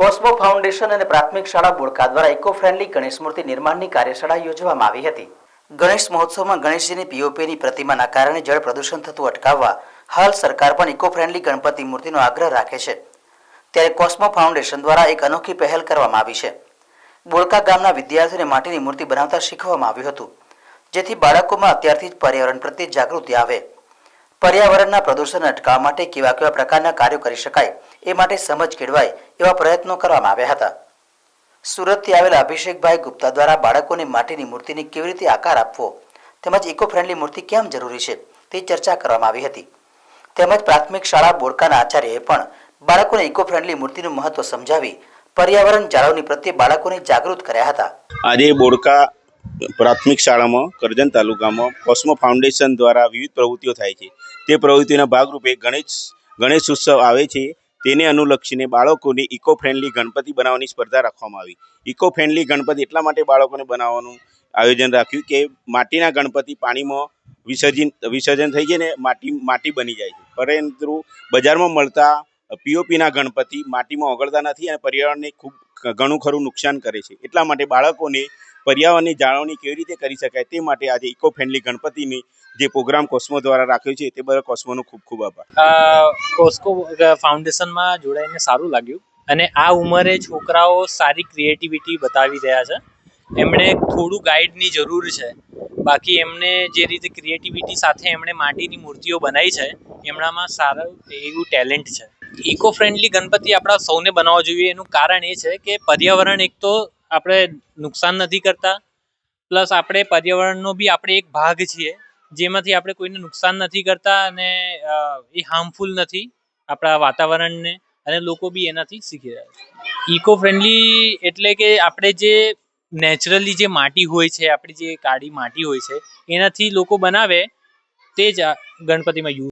કોસ્મો foundation અને પ્રાથમિક શાળા બોડકા દ્વારા ઇકો ફ્રેન્ડલી ગણેશ મૂર્તિ નિર્માણની કાર્યશાળા યોજવામાં આવી હતી। ગણેશ મહોત્સવમાં ગણેશજીની પીઓપીની પ્રતિમાના કારણે જળ પ્રદૂષણ થતું અટકાવવા હાલ સરકાર પણ ઇકો ફ્રેન્ડલી ગણપતિ મૂર્તિનો આગ્રહ રાખે છે। ત્યારે કોસ્મો ફાઉન્ડેશન દ્વારા એક અનોખી પહેલ કરવામાં આવી છે। બોડકા ગામના વિદ્યાર્થીઓને માટીની મૂર્તિ બનાવતા શીખવવામાં આવ્યું હતું, જેથી બાળકોમાં અત્યારથી જ પર્યાવરણ પ્રત્યે જાગૃતિ આવે। પર્યાવરણના પ્રદૂષણ અટકાવવા માટે કેવા કેવા પ્રકારના કાર્યો કરી શકાય એ માટે સમજ કેળવાય એવા પ્રયત્નો કરવામાં આવ્યા હતા। સુરતથી આવેલા અભિષેકભાઈ ગુપ્તા દ્વારા બાળકોને માટીની મૂર્તિને કેવી રીતે આકાર આપવો તેમજ ઇકો ફ્રેન્ડલી મૂર્તિ કેમ જરૂરી છે તે ચર્ચા કરવામાં આવી હતી। તેમજ પ્રાથમિક શાળા બોડકાના આચાર્યએ પણ બાળકોને ઇકો ફ્રેન્ડલી મૂર્તિનું મહત્વ સમજાવી પર્યાવરણ જાળવણી પ્રત્યે બાળકોને જાગૃત કર્યા હતા। આજે બોડકા પ્રાથમિક શાળામાં કરજણ તાલુકામાં કોસ્મો ફાઉન્ડેશન દ્વારા વિવિધ પ્રવૃત્તિઓ થાય છે। તે પ્રવૃત્તિના ભાગરૂપે ગણેશ ઉત્સવ આવે છે, તેને અનુલક્ષીને બાળકોને ઇકો ફ્રેન્ડલી ગણપતિ બનાવવાની સ્પર્ધા રાખવામાં આવી। ઇકો ફ્રેન્ડલી ગણપતિ એટલા માટે બાળકોને બનાવવાનું આયોજન રાખ્યું કે માટીના ગણપતિ પાણીમાં વિસર્જન થઈ જાય ને માટી બની જાય છે, પરંતુ બજારમાં મળતા પીઓપીના ગણપતિ માટીમાં ઓગળતા નથી અને પર્યાવરણને ખૂબ ઘણું ખરું નુકસાન કરે છે। એટલા માટે બાળકોને પર્યાવરણની જાળવણી કેવી રીતે કરી શકાય તે માટે આજે ઇકો ફ્રેન્ડલી ગણપતિની જે પ્રોગ્રામ કોસ્મો દ્વારા રાખ્યો છે તે બદલ કોસ્મોનો ખૂબ ખૂબ આભાર। કોસ્કો ફાઉન્ડેશનમાં જોડાઈને સારું લાગ્યું અને આ ઉંમરે છોકરાઓ સારી ક્રિએટિવિટી બતાવી રહ્યા છે। એમણે થોડું ગાઈડની જરૂર છે, બાકી એમને જે રીતે ક્રિએટિવિટી સાથે એમણે માટીની મૂર્તિઓ બનાવી છે એમનામાં સારું એવું ટેલેન્ટ છે। ઇકો ફ્રેન્ડલી ગણપતિ આપણા સૌને બનાવવા જોઈએ। એનું કારણ એ છે કે પર્યાવરણ એક તો આપણે નુકસાન નથી કરતા, પ્લસ આપણે પર્યાવરણનો બી આપણે એક ભાગ છીએ, જેમાંથી આપણે કોઈને નુકસાન નથી કરતા અને એ હાર્મફુલ નથી આપણા વાતાવરણને, અને લોકો બી એનાથી શીખી રહ્યા છે। ઇકો ફ્રેન્ડલી એટલે કે આપણે જે નેચરલી જે માટી હોય છે, આપણી જે કાળી માટી હોય છે એનાથી લોકો બનાવે તે જ ગણપતિમાં યુઝ